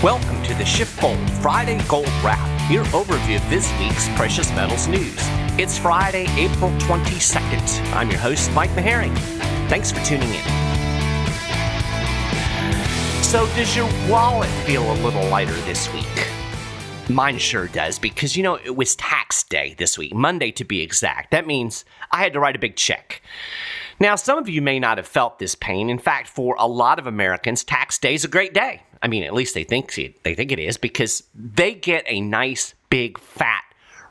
Welcome to the SchiffGold Friday Gold Wrap, your overview of this week's precious metals news. It's Friday, April 22nd. I'm your host, Mike Maharrey. Thanks for tuning in. So does your wallet feel a little lighter this week? Mine sure does, because it was tax day this week, Monday to be exact. That means I had to write a big check. Now, some of you may not have felt this pain. In fact, for a lot of Americans, tax day is a great day. I mean, at least they think it is, because they get a nice, big, fat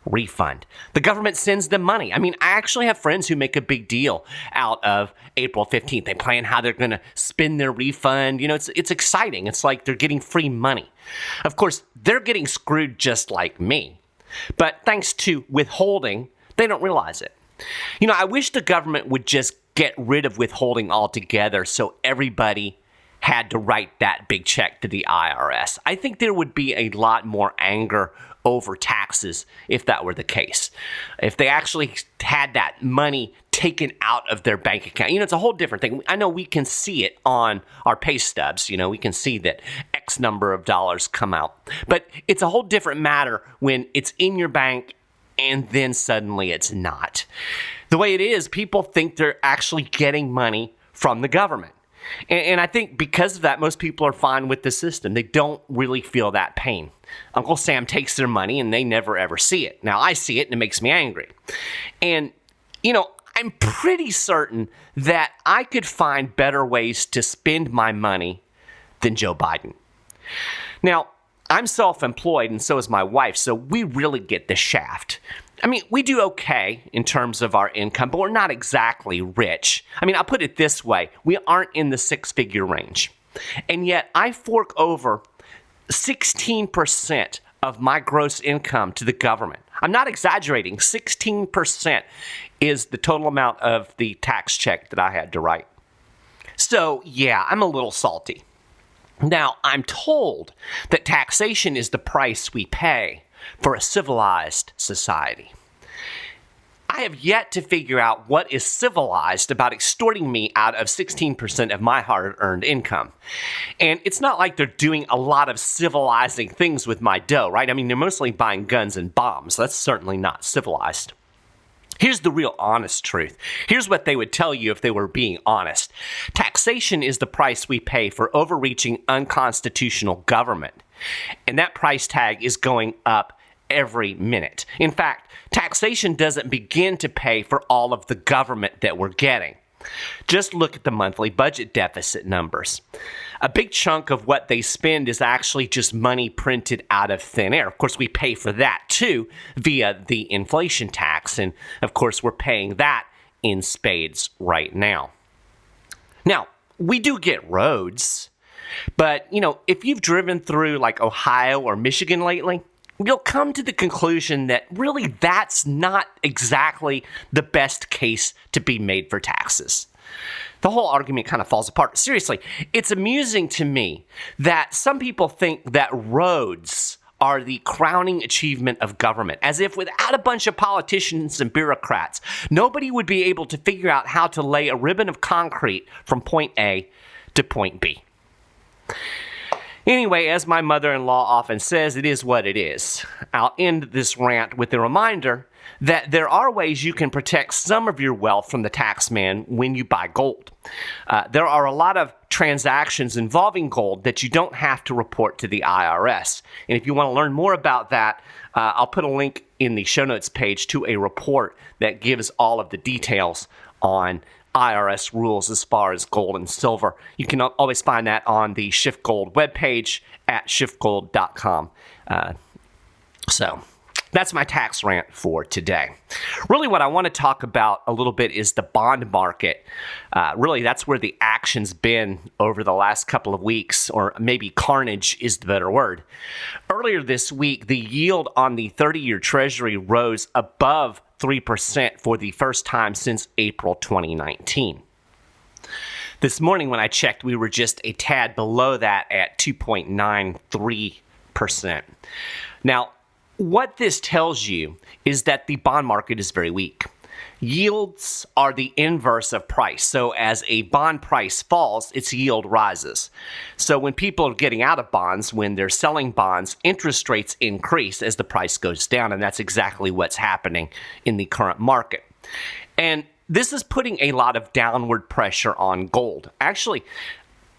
refund. The government sends them money. I mean, I actually have friends who make a big deal out of April 15th. They plan how they're going to spend their refund. It's exciting. It's like they're getting free money. Of course, they're getting screwed just like me. But thanks to withholding, they don't realize it. I wish the government would just get rid of withholding altogether so everybody had to write that big check to the IRS. I think there would be a lot more anger over taxes if that were the case. If they actually had that money taken out of their bank account. It's a whole different thing. I know we can see it on our pay stubs. We can see that X number of dollars come out. But it's a whole different matter when it's in your bank and then suddenly it's not. The way it is, people think they're actually getting money from the government. And I think because of that, most people are fine with the system. They don't really feel that pain. Uncle Sam takes their money and they never ever see it. Now, I see it and it makes me angry. And, I'm pretty certain that I could find better ways to spend my money than Joe Biden. Now, I'm self-employed and so is my wife, so we really get the shaft. I mean, we do okay in terms of our income, but we're not exactly rich. I mean, I'll put it this way. We aren't in the six-figure range. And yet, I fork over 16% of my gross income to the government. I'm not exaggerating. 16% is the total amount of the tax check that I had to write. So, yeah, I'm a little salty. Now, I'm told that taxation is the price we pay for a civilized society. I have yet to figure out what is civilized about extorting me out of 16% of my hard-earned income. And it's not like they're doing a lot of civilizing things with my dough, right? I mean, they're mostly buying guns and bombs. That's certainly not civilized. Here's the real honest truth. Here's what they would tell you if they were being honest. Taxation is the price we pay for overreaching unconstitutional government. And that price tag is going up every minute. In fact, taxation doesn't begin to pay for all of the government that we're getting. Just look at the monthly budget deficit numbers. A big chunk of what they spend is actually just money printed out of thin air. Of course, we pay for that too via the inflation tax. And of course, we're paying that in spades right now. Now, we do get roads. But, if you've driven through like Ohio or Michigan lately, you'll come to the conclusion that really that's not exactly the best case to be made for taxes. The whole argument kind of falls apart. Seriously, it's amusing to me that some people think that roads are the crowning achievement of government, as if without a bunch of politicians and bureaucrats, nobody would be able to figure out how to lay a ribbon of concrete from point A to point B. Anyway, as my mother-in-law often says, it is what it is. I'll end this rant with a reminder that there are ways you can protect some of your wealth from the tax man when you buy gold. There are a lot of transactions involving gold that you don't have to report to the IRS. And if you want to learn more about that, I'll put a link in the show notes page to a report that gives all of the details on IRS rules as far as gold and silver. You can always find that on the SchiffGold webpage at SchiffGold.com. So that's my tax rant for today. Really what I want to talk about a little bit is the bond market. Really, that's where the action's been over the last couple of weeks, or maybe carnage is the better word. Earlier this week, the yield on the 30-year Treasury rose above 3% for the first time since April 2019. This morning when I checked, we were just a tad below that at 2.93%. Now, what this tells you is that the bond market is very weak. Yields are the inverse of price. So as a bond price falls, its yield rises. So when people are getting out of bonds, when they're selling bonds, interest rates increase as the price goes down. And that's exactly what's happening in the current market. And this is putting a lot of downward pressure on gold. Actually,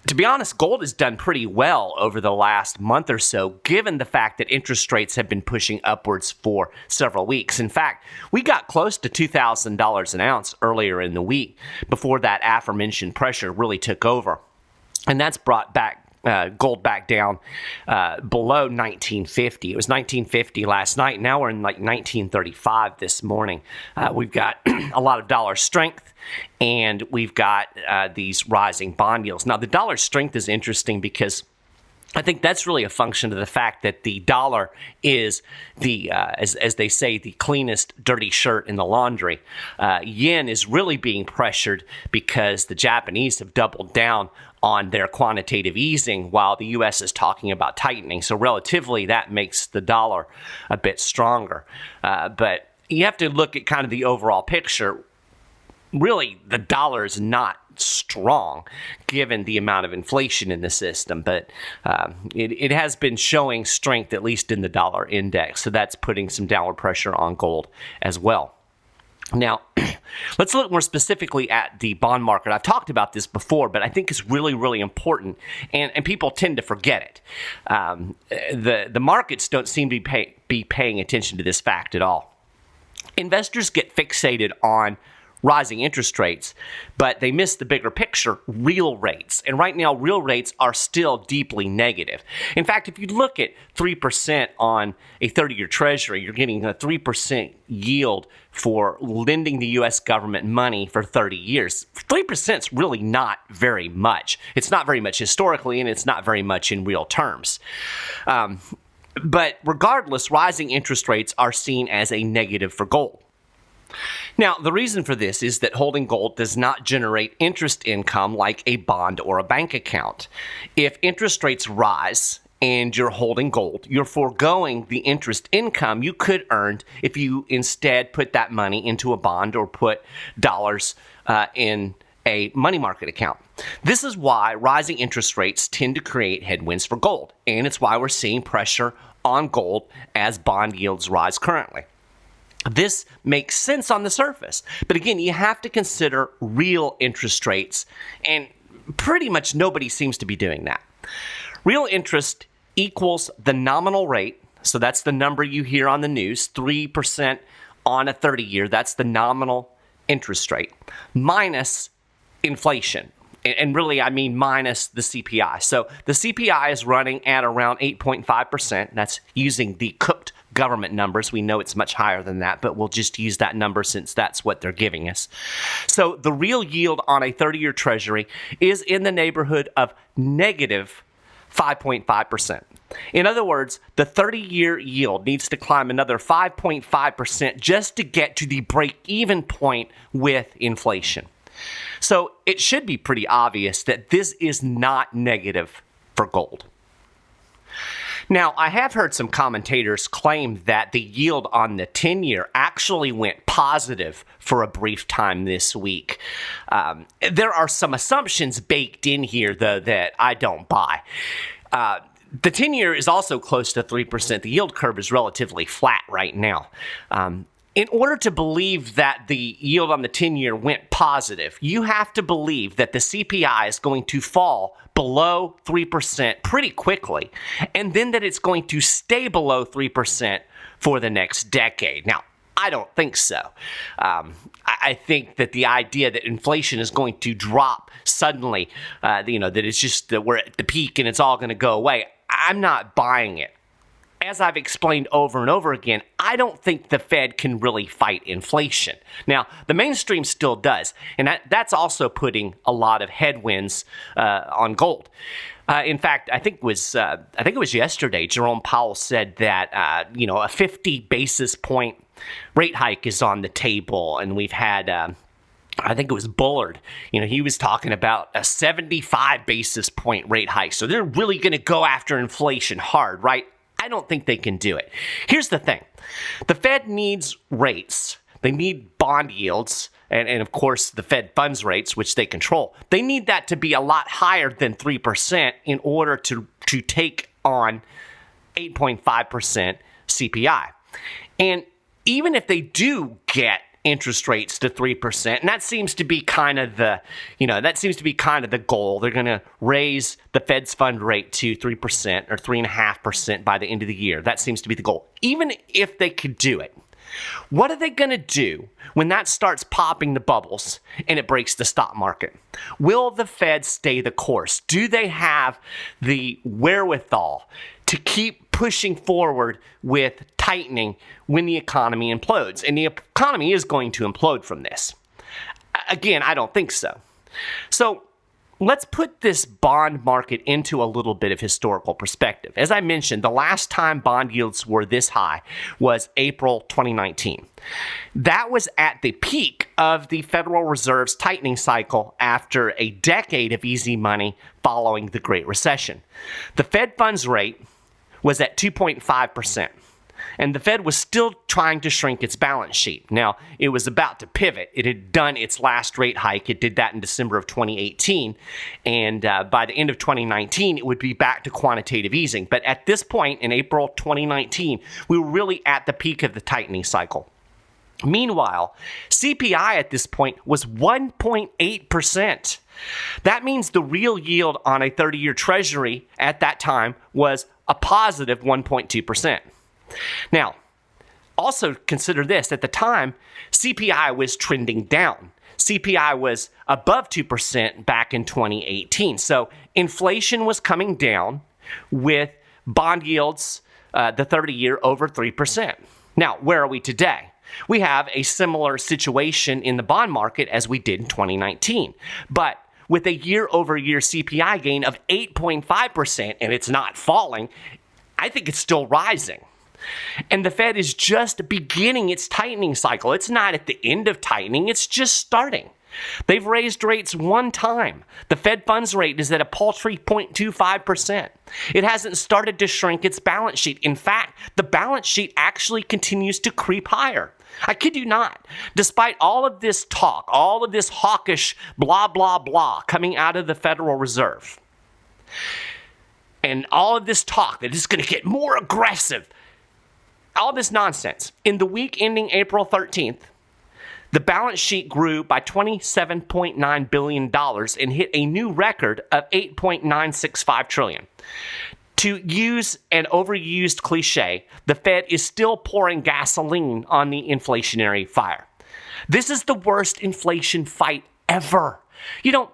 to be honest, gold has done pretty well over the last month or so, given the fact that interest rates have been pushing upwards for several weeks. In fact, we got close to $2,000 an ounce earlier in the week before that aforementioned pressure really took over. And that's brought back gold back down below 1950. It was 1950 last night. Now we're in like 1935 this morning. We've got a lot of dollar strength, and we've got these rising bond yields. Now, the dollar strength is interesting because I think that's really a function of the fact that the dollar is the, as they say, the cleanest dirty shirt in the laundry. Yen is really being pressured because the Japanese have doubled down on their quantitative easing while the U.S. is talking about tightening. So relatively, that makes the dollar a bit stronger. But you have to look at kind of the overall picture. Really, the dollar is not strong given the amount of inflation in the system, but it has been showing strength, at least in the dollar index. So that's putting some downward pressure on gold as well. Now, let's look more specifically at the bond market. I've talked about this before, but I think it's really, really important, and people tend to forget it. The markets don't seem to be paying attention to this fact at all. Investors get fixated on rising interest rates, but they miss the bigger picture, real rates. And right now, real rates are still deeply negative. In fact, if you look at 3% on a 30-year treasury, you're getting a 3% yield for lending the U.S. government money for 30 years. 3% is really not very much. It's not very much historically, and it's not very much in real terms. But regardless, rising interest rates are seen as a negative for gold. Now, the reason for this is that holding gold does not generate interest income like a bond or a bank account. If interest rates rise and you're holding gold, you're foregoing the interest income you could earn if you instead put that money into a bond or put dollars in a money market account. This is why rising interest rates tend to create headwinds for gold, and it's why we're seeing pressure on gold as bond yields rise currently. This makes sense on the surface, but again, you have to consider real interest rates, and pretty much nobody seems to be doing that. Real interest equals the nominal rate, so that's the number you hear on the news, 3% on a 30-year, that's the nominal interest rate, minus inflation. And really, I mean minus the CPI. So the CPI is running at around 8.5%. That's using the cooked government numbers. We know it's much higher than that, but we'll just use that number since that's what they're giving us. So the real yield on a 30-year treasury is in the neighborhood of negative 5.5%. In other words, the 30-year yield needs to climb another 5.5% just to get to the break-even point with inflation. So it should be pretty obvious that this is not negative for gold. Now, I have heard some commentators claim that the yield on the 10-year actually went positive for a brief time this week. There are some assumptions baked in here, though, that I don't buy. The 10-year is also close to 3%. The yield curve is relatively flat right now. In order to believe that the yield on the 10-year went positive, you have to believe that the CPI is going to fall below 3% pretty quickly, and then that it's going to stay below 3% for the next decade. Now, I don't think so. I think that the idea that inflation is going to drop suddenly, that it's just that we're at the peak and it's all going to go away, I'm not buying it. As I've explained over and over again, I don't think the Fed can really fight inflation. Now, the mainstream still does, and that's also putting a lot of headwinds on gold. In fact, I think it was yesterday, Jerome Powell said that a 50 basis point rate hike is on the table, and we've had I think it was Bullard. He was talking about a 75 basis point rate hike. So they're really going to go after inflation hard, right? I don't think they can do it. Here's the thing. The Fed needs rates They need bond yields and of course, the Fed funds rates, which they control. They need that to be a lot higher than 3% in order to take on 8.5% CPI. And even if they do get interest rates to 3%, and that seems to be kind of the, the goal. They're going to raise the Fed's fund rate to 3% or 3.5% by the end of the year. That seems to be the goal. Even if they could do it, what are they going to do when that starts popping the bubbles and it breaks the stock market? Will the Fed stay the course? Do they have the wherewithal to keep pushing forward with tightening when the economy implodes? And the economy is going to implode from this. Again, I don't think so. So let's put this bond market into a little bit of historical perspective. As I mentioned, the last time bond yields were this high was April 2019. That was at the peak of the Federal Reserve's tightening cycle after a decade of easy money following the Great Recession. The Fed funds rate was at 2.5%. And the Fed was still trying to shrink its balance sheet. Now, it was about to pivot. It had done its last rate hike. It did that in December of 2018. And by the end of 2019, it would be back to quantitative easing. But at this point, in April 2019, we were really at the peak of the tightening cycle. Meanwhile, CPI at this point was 1.8%. That means the real yield on a 30-year Treasury at that time was a positive 1.2%. Now, also consider this. At the time, CPI was trending down. CPI was above 2% back in 2018. So inflation was coming down with bond yields, the 30-year, over 3%. Now, where are we today? We have a similar situation in the bond market as we did in 2019. But with a year-over-year CPI gain of 8.5%, and it's not falling, I think it's still rising. And the Fed is just beginning its tightening cycle. It's not at the end of tightening, it's just starting. They've raised rates one time. The Fed funds rate is at a paltry 0.25%. It hasn't started to shrink its balance sheet. In fact, the balance sheet actually continues to creep higher. I kid you not. Despite all of this talk, all of this hawkish blah, blah, blah coming out of the Federal Reserve, and all of this talk that it's going to get more aggressive, all this nonsense. In the week ending April 13th, the balance sheet grew by $27.9 billion and hit a new record of $8.965 trillion. To use an overused cliche, the Fed is still pouring gasoline on the inflationary fire. This is the worst inflation fight ever. You don't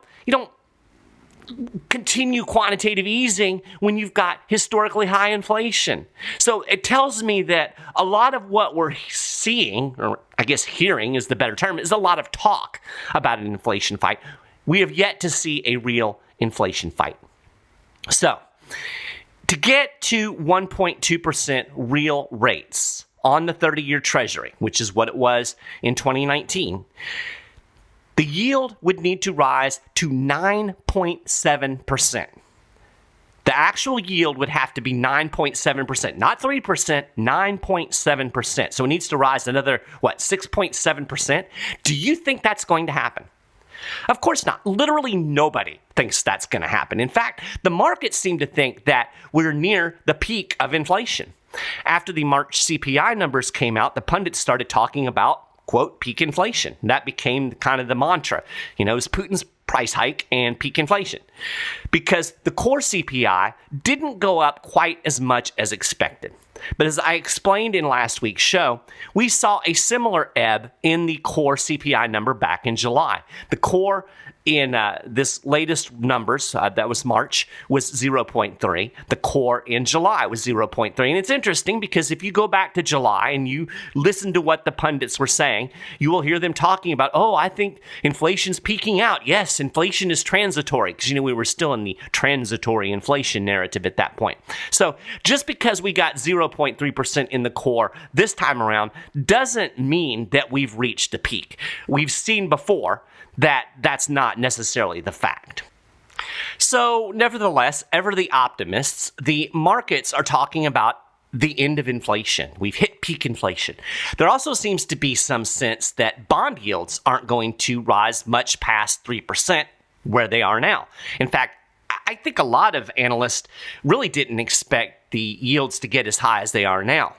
continue quantitative easing when you've got historically high inflation. So it tells me that a lot of what we're seeing, or I guess hearing is the better term, is a lot of talk about an inflation fight. We have yet to see a real inflation fight. So, to get to 1.2% real rates on the 30-year Treasury, which is what it was in 2019, the yield would need to rise to 9.7%. The actual yield would have to be 9.7%, not 3%, 9.7%. So it needs to rise another, 6.7%? Do you think that's going to happen? Of course not. Literally nobody thinks that's going to happen. In fact, the markets seem to think that we're near the peak of inflation. After the March CPI numbers came out, the pundits started talking about, quote, peak inflation. That became kind of the mantra. It was Putin's price hike and peak inflation. Because the core CPI didn't go up quite as much as expected. But as I explained in last week's show, we saw a similar ebb in the core CPI number back in July. The core in this latest numbers, that was March, was 0.3. The core in July was 0.3. And it's interesting because if you go back to July and you listen to what the pundits were saying, you will hear them talking about, I think inflation's peaking out. Yes, inflation is transitory, because we were still in the transitory inflation narrative at that point. So just because we got 0.3% in the core this time around doesn't mean that we've reached the peak. We've seen before that that's not necessarily the fact. So nevertheless, ever the optimists, the markets are talking about the end of inflation. We've hit peak inflation. There also seems to be some sense that bond yields aren't going to rise much past 3% where they are now. In fact, I think a lot of analysts really didn't expect the yields to get as high as they are now.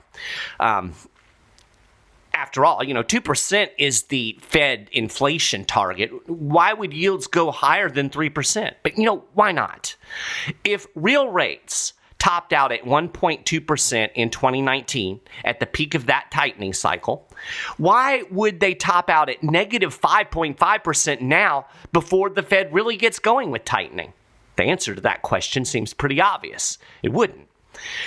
After all, 2% is the Fed inflation target. Why would yields go higher than 3%? But, why not? If real rates topped out at 1.2% in 2019 at the peak of that tightening cycle, why would they top out at negative 5.5% now before the Fed really gets going with tightening? The answer to that question seems pretty obvious. It wouldn't.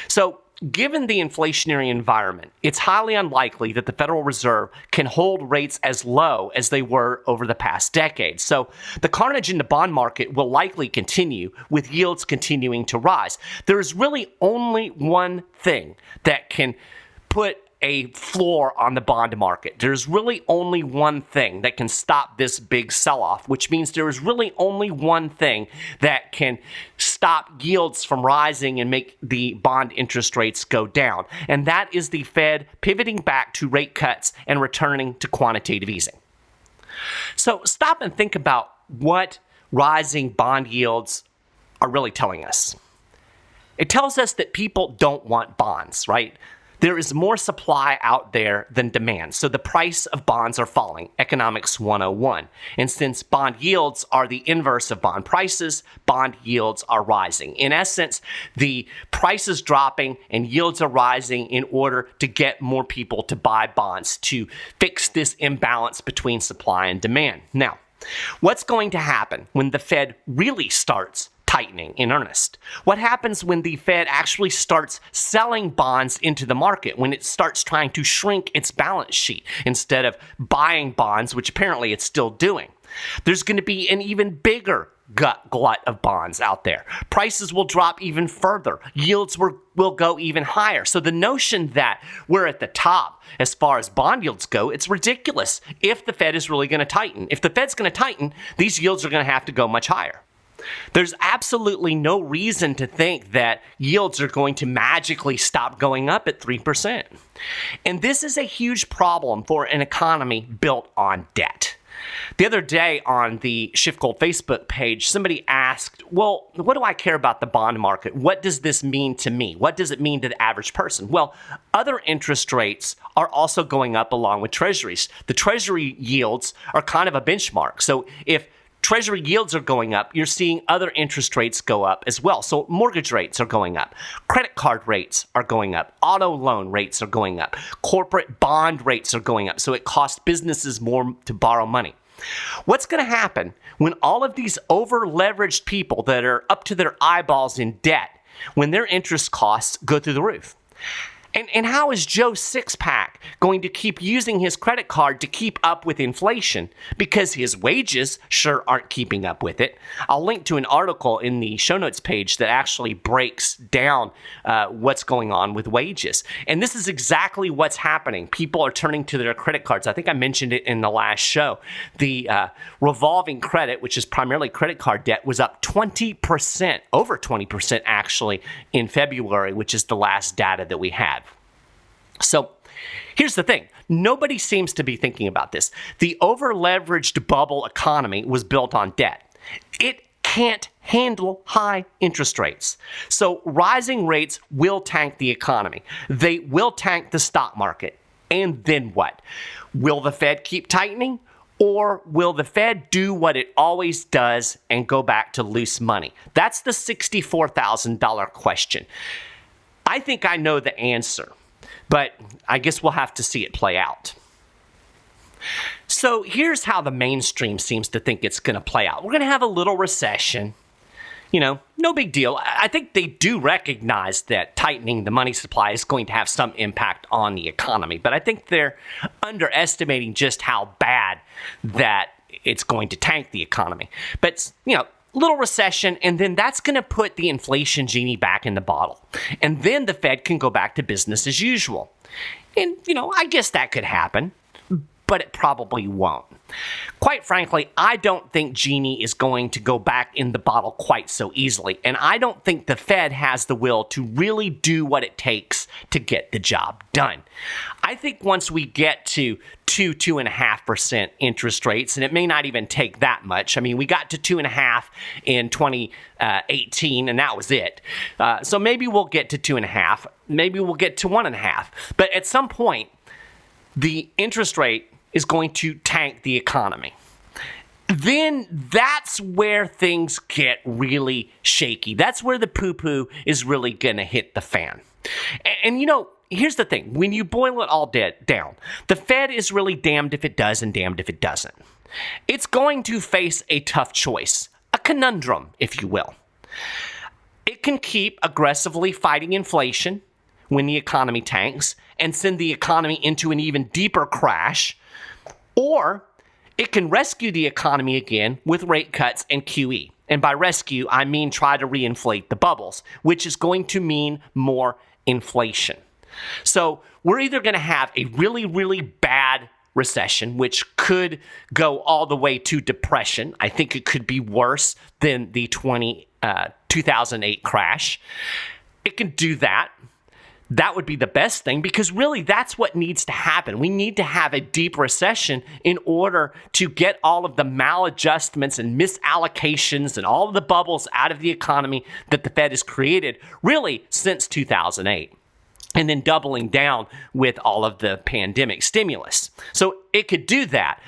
So, given the inflationary environment, it's highly unlikely that the Federal Reserve can hold rates as low as they were over the past decade. So the carnage in the bond market will likely continue, with yields continuing to rise. There is really only one thing that can put a floor on the bond market. There's really only one thing that can stop this big sell-off, which means there is really only one thing that can stop yields from rising and make the bond interest rates go down. And that is the Fed pivoting back to rate cuts and returning to quantitative easing. So stop and think about what rising bond yields are really telling us. It tells us that people don't want bonds, right? There is more supply out there than demand, so the price of bonds are falling, economics 101. And since bond yields are the inverse of bond prices, bond yields are rising. In essence, the price is dropping and yields are rising in order to get more people to buy bonds to fix this imbalance between supply and demand. Now, what's going to happen when the Fed really starts tightening in earnest? What happens when the Fed actually starts selling bonds into the market, when it starts trying to shrink its balance sheet instead of buying bonds, which apparently it's still doing? There's going to be an even bigger glut of bonds out there. Prices will drop even further. Yields will go even higher. So the notion that we're at the top as far as bond yields go, it's ridiculous if the Fed is really going to tighten. If the Fed's going to tighten, these yields are going to have to go much higher. There's absolutely no reason to think that yields are going to magically stop going up at 3%. And this is a huge problem for an economy built on debt. The other day on the SchiffGold Facebook page, somebody asked, well, what do I care about the bond market? What does this mean to me? What does it mean to the average person? Well, other interest rates are also going up along with treasuries. The treasury yields are kind of a benchmark. So if Treasury yields are going up, you're seeing other interest rates go up as well. So mortgage rates are going up. Credit card rates are going up. Auto loan rates are going up. Corporate bond rates are going up. So it costs businesses more to borrow money. What's going to happen when all of these over-leveraged people that are up to their eyeballs in debt, when their interest costs go through the roof? And how is Joe Sixpack going to keep using his credit card to keep up with inflation? Because his wages sure aren't keeping up with it. I'll link to an article in the show notes page that actually breaks down what's going on with wages. And this is exactly what's happening. People are turning to their credit cards. I think I mentioned it in the last show. The revolving credit, which is primarily credit card debt, was up 20%, over 20% actually, in February, which is the last data that we had. So here's the thing. Nobody seems to be thinking about this. The over-leveraged bubble economy was built on debt. It can't handle high interest rates. So rising rates will tank the economy. They will tank the stock market. And then what? Will the Fed keep tightening? Or will the Fed do what it always does and go back to loose money? That's the $64,000 question. I think I know the answer, but I guess we'll have to see it play out. So here's how the mainstream seems to think it's going to play out. We're going to have a little recession. No big deal. I think they do recognize that tightening the money supply is going to have some impact on the economy, but I think they're underestimating just how bad that it's going to tank the economy. But, little recession, and then that's going to put the inflation genie back in the bottle. And then the Fed can go back to business as usual. And, I guess that could happen. but it probably won't. Quite frankly, I don't think Genie is going to go back in the bottle quite so easily, and I don't think the Fed has the will to really do what it takes to get the job done. I think once we get to 2.5% interest rates, and it may not even take that much. I mean, we got to 2.5 in 2018, and that was it. So maybe we'll get to 2.5. Maybe we'll get to 1.5. But at some point, the interest rate is going to tank the economy. Then that's where things get really shaky. That's where the poo-poo is really going to hit the fan. And you know, here's the thing. When you boil it all down, the Fed is really damned if it does and damned if it doesn't. It's going to face a tough choice, a conundrum, if you will. It can keep aggressively fighting inflation when the economy tanks and send the economy into an even deeper crash, or it can rescue the economy again with rate cuts and QE. And by rescue, I mean try to reinflate the bubbles, which is going to mean more inflation. So we're either going to have a really, really bad recession, which could go all the way to depression. I think it could be worse than the 2008 crash. It can do that. That would be the best thing, because really that's what needs to happen. We need to have a deep recession in order to get all of the maladjustments and misallocations and all of the bubbles out of the economy that the Fed has created really since 2008. And then doubling down with all of the pandemic stimulus. So it could do that.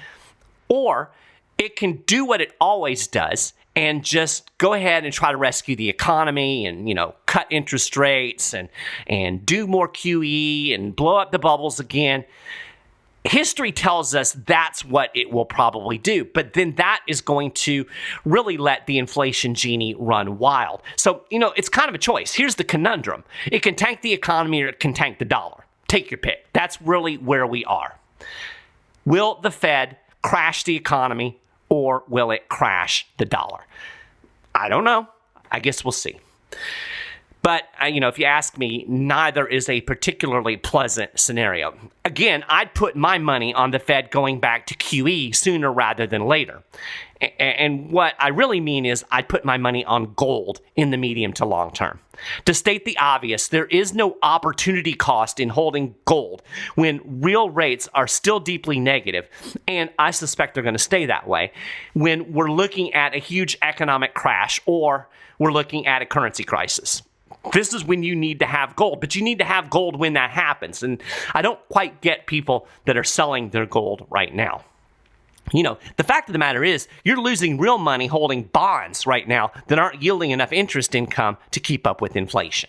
Or it can do what it always does and just go ahead and try to rescue the economy and, you know, cut interest rates and do more QE and blow up the bubbles again. History tells us that's what it will probably do, but then that is going to really let the inflation genie run wild. So, you know, it's kind of a choice. Here's the conundrum. It can tank the economy or it can tank the dollar. Take your pick. That's really where we are. Will the Fed crash the economy or will it crash the dollar? I don't know. I guess we'll see. But, you know, if you ask me, neither is a particularly pleasant scenario. Again, I'd put my money on the Fed going back to QE sooner rather than later. And what I really mean is I'd put my money on gold in the medium to long term. To state the obvious, there is no opportunity cost in holding gold when real rates are still deeply negative, and I suspect they're going to stay that way when we're looking at a huge economic crash or we're looking at a currency crisis. This is when you need to have gold, but you need to have gold when that happens. And I don't quite get people that are selling their gold right now. You know, the fact of the matter is you're losing real money holding bonds right now that aren't yielding enough interest income to keep up with inflation.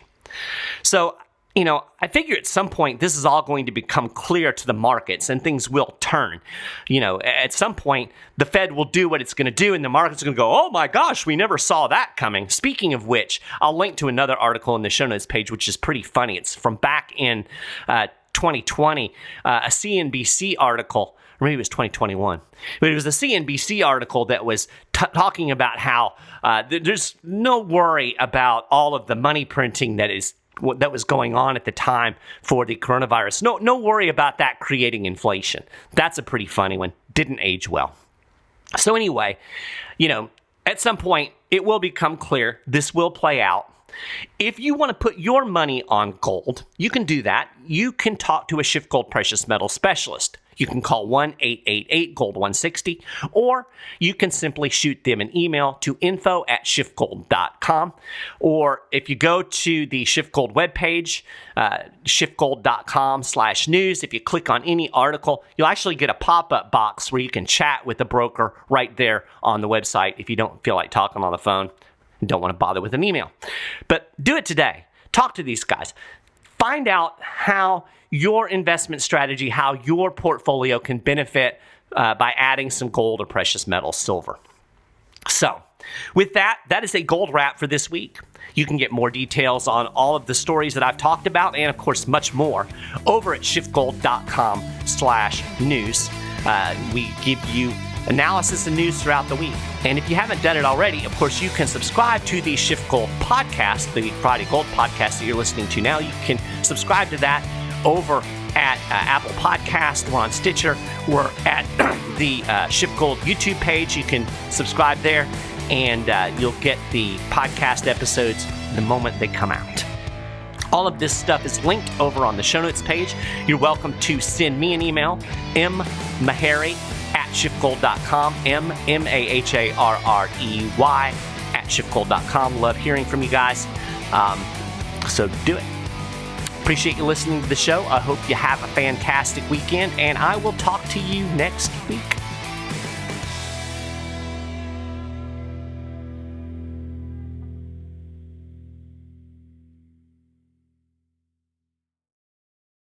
So, you know, I figure at some point this is all going to become clear to the markets and things will turn. You know, at some point the Fed will do what it's going to do and the markets are going to go, oh my gosh, we never saw that coming. Speaking of which, I'll link to another article in the show notes page, which is pretty funny. It's from back in 2020, a CNBC article, or maybe it was 2021, but it was a CNBC article that was talking about how there's no worry about all of the money printing that was going on at the time for the coronavirus. No worry about that creating inflation. That's a pretty funny one. Didn't age well. So anyway, you know, at some point it will become clear. This will play out. If you want to put your money on gold, you can do that. You can talk to a SchiffGold precious metal specialist. You can call 1-888-GOLD-160, or you can simply shoot them an email to info@schiffgold.com. Or if you go to the SchiffGold webpage, schiffgold.com/news, if you click on any article, you'll actually get a pop-up box where you can chat with the broker right there on the website if you don't feel like talking on the phone and don't want to bother with an email. But do it today. Talk to these guys. Find out how your investment strategy, how your portfolio can benefit by adding some gold or precious metal, silver. So, with that, that is a gold wrap for this week. You can get more details on all of the stories that I've talked about and, of course, much more over at schiffgold.com/news. We give you analysis and news throughout the week. And if you haven't done it already, of course, you can subscribe to the SchiffGold podcast, the Friday Gold podcast that you're listening to now. You can subscribe to that over at Apple Podcast. We're on Stitcher. We're at the SchiffGold YouTube page. You can subscribe there, and you'll get the podcast episodes the moment they come out. All of this stuff is linked over on the show notes page. You're welcome to send me an email, mmaharrey@schiffgold.com, MMAHARREY @schiffgold.com. Love hearing from you guys. So do it. Appreciate you listening to the show. I hope you have a fantastic weekend, and I will talk to you next week.